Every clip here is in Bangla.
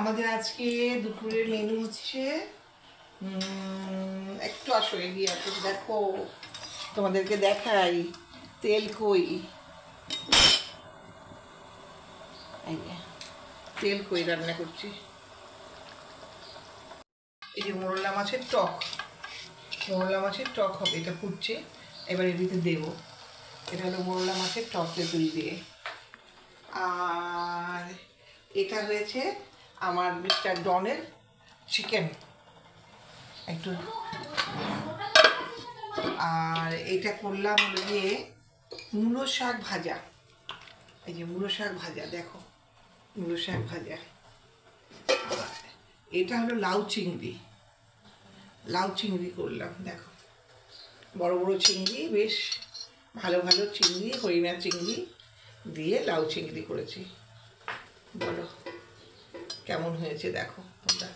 আমাদের আজকে দুপুরের মেনু হচ্ছে একটু আসো এগিয়ে আসো, দেখো তোমাদেরকে দেখাই তেল কই। তেল কই রান্না করছি। এই যে মোরলা মাছের টক, মোরলা মাছের টক হবে, এটা ফুটছে, এবার এর ভিতরে দেবো। এটা হলো মোরলা মাছের টক তেঁতুল দিয়ে। আর এটা হয়েছে আমার মিস্টার ডনের চিকেন একটু। আর এটা করলাম হলো গিয়ে মূলো শাক ভাজা। এই যে মূলো শাক ভাজা, দেখো মূলো শাক ভাজা। আর এটা হলো লাউ চিংড়ি, লাউ চিংড়ি করলাম, দেখো বড় বড় চিংড়ি, বেশ ভালো ভালো চিংড়ি, হরিণা চিংড়ি দিয়ে লাউ চিংড়ি করেছি। বলো কেমন হয়েছে দেখো তোমরা।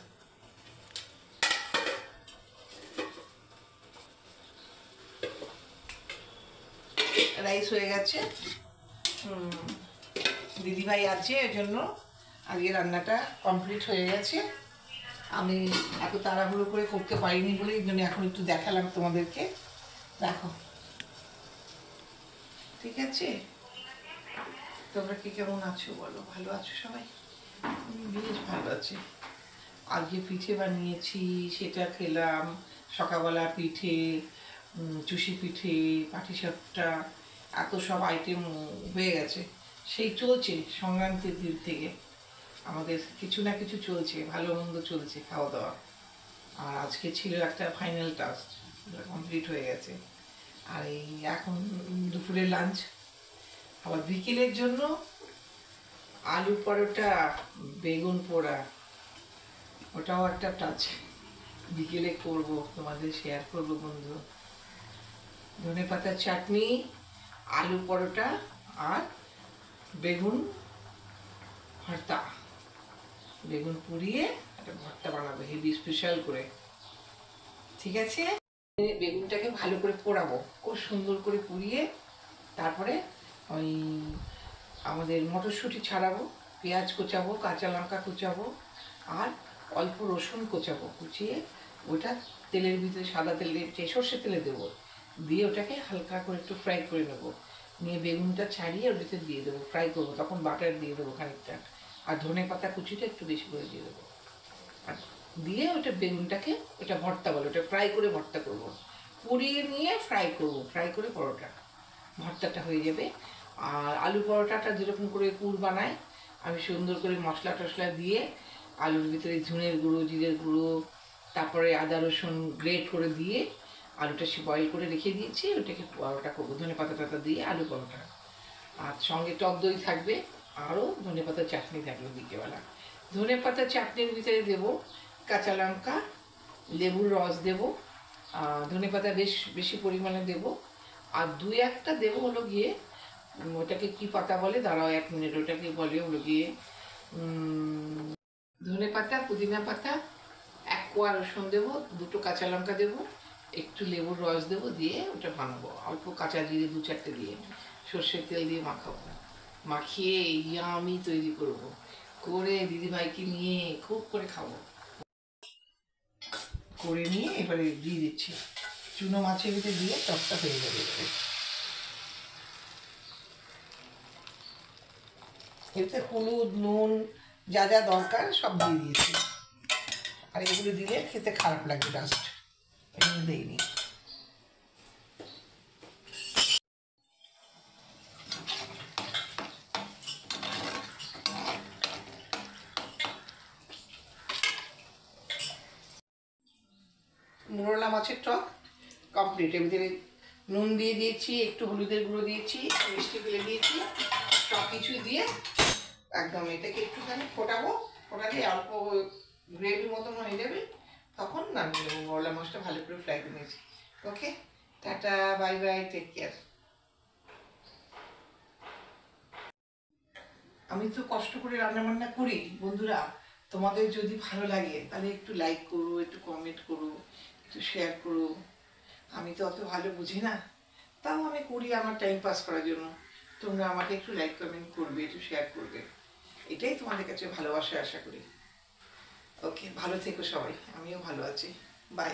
রাইস হয়ে গেছে, দিদিভাই আছে এর জন্য আগে রান্নাটা কমপ্লিট হয়ে গেছে। আমি এত তাড়াহুড়ো করে করতে পারিনি বলে এই জন্য এখন একটু দেখালাম তোমাদেরকে। দেখো ঠিক আছে, তোমরা কি কেমন আছো বলো? ভালো আছো সবাই? বেশ ভালো আছে। আজকে পিঠে বানিয়েছি, সেটা খেলাম। সকালবেলা পিঠে, চুষি পিঠে, পাটিসাপটা, এত সব আইটেম হয়ে গেছে। সেই চলছে সংক্রান্তির দিন থেকে আমাদের কিছু না কিছু চলছে, ভালো মন্দ চলছে খাওয়া দাওয়া। আর আজকে ছিল একটা ফাইনাল টাস্ক, কমপ্লিট হয়ে গেছে। আর এই এখন দুপুরের লাঞ্চ। আবার বিকেলের জন্য আলু পরোটা, বেগুন পোড়া, ওটাও একটা টাচ বিকেলে করব, তোমাদের শেয়ার করব বন্ধু। ধনেপাতার চাটনি, আলু পরোটা আর বেগুন ভর্তা, বেগুন পুড়িয়ে একটা ভর্তা বানাবো হেভি স্পেশাল করে, ঠিক আছে? বেগুনটাকে ভালো করে পোড়াবো, খুব সুন্দর করে পুড়িয়ে তারপরে ওই আমাদের মটরশুঁটি ছাড়াবো, পেঁয়াজ কোচাবো, কাঁচা লঙ্কা কোচাবো আর অল্প রসুন কোচাবো, কুচিয়ে ওটা তেলের ভিতরে, সাদা তেলে, সর্ষের তেলে দেবো, দিয়ে ওটাকে হালকা করে একটু ফ্রাই করে নেবো, নিয়ে বেগুনটা ছাড়িয়ে ওর ভিতরে দিয়ে দেবো, ফ্রাই করবো, তখন বাটার দিয়ে দেবো খানিকটা, আর ধনে পাতা কুচিটা একটু বেশি করে দিয়ে দেবো, আর দিয়ে ওটা বেগুনটাকে, ওটা ভর্তা বলে, ওটা ফ্রাই করে ভর্তা করবো, পুড়িয়ে নিয়ে ফ্রাই করবো, ফ্রাই করে পরোটা ভর্তাটা হয়ে যাবে। আর আলু পরোটাটা যেরকম করে পুর বানায়, আমি সুন্দর করে মশলা টশলা দিয়ে আলুর ভিতরে ধনের গুঁড়ো, জিরের গুঁড়ো, তারপরে আদা রসুন গ্রেট করে দিয়ে আলুটা বয়েল করে রেখে দিয়েছি, ওটাকে পরোটা করবো, ধনে পাতা টাতা দিয়ে আলু পরোটা। আর সঙ্গে টক দই থাকবে, আরও ধনে পাতার চাটনি থাকবে বিকেলবেলা। ধনে পাতার চাটনির ভিতরে দেবো কাঁচা লঙ্কা, লেবুর রস দেবো, ধনে পাতা বেশ বেশি পরিমাণে দেবো, আর দুই একটা দেবো হলো গিয়ে, ওটাকে কি পাতা বলে, দাঁড়াও এক মিনিট, ওটাকে বলে হলো গিয়ে ধনে পাতা, পুদিনা পাতা, এক কোয়া রসুন দেবো, দুটো কাঁচা লঙ্কা দেবো, একটু লেবুর রস দেবো, দিয়ে ওটা বানাবো, অল্প কাঁচা জিরে দু চারটে দিয়ে সর্ষের তেল দিয়ে মাখাবো, মাখিয়ে ইয়ামি তৈরি করব, করে দিদিভাইকে নিয়ে খুব করে খাবো। করে নিয়ে এবারে দিয়ে দিচ্ছি চুনো মাছের ভিতরে দিয়ে, টকটা হয়ে যাবে। এতে হলুদ, নুন, যা যা দরকার সব দিয়ে দিয়েছি। আর এগুলো দিলে খেতে খারাপ লাগে, জাস্ট এগুলো দিইনি। মোরলা মাছের টক কমপ্লিট। এর ভিতরে নুন দিয়ে দিয়েছি, একটু হলুদের গুঁড়ো দিয়েছি, মিষ্টি ফেলে দিয়েছি, সব কিছু দিয়ে একদম এটাকে একটুখানি ফোটাবো, ফোটালে অল্প গ্রেভির মতন হয়ে যাবে, তখন নামিয়ে নেবো। মোরলা মাছটা ভালো করে ফ্রাই করে নিয়েছি। Okay, tata, bye bye, take care. আমি তো কষ্ট করে রান্না বান্না করি বন্ধুরা, তোমাদের যদি ভালো লাগে তাহলে একটু লাইক করো, একটু কমেন্ট করো, একটু শেয়ার করো। আমি তো অত ভালো বুঝি না, তাও আমি করি আমার টাইম পাস করার জন্য। তোমরা আমাকে একটু লাইক কমেন্ট করবে, একটু শেয়ার করবে, এটাই তোমাদের কাছে ভালোবাসা আশা করি। ওকে, ভালো থেকো সবাই, আমিও ভালো আছি। বাই।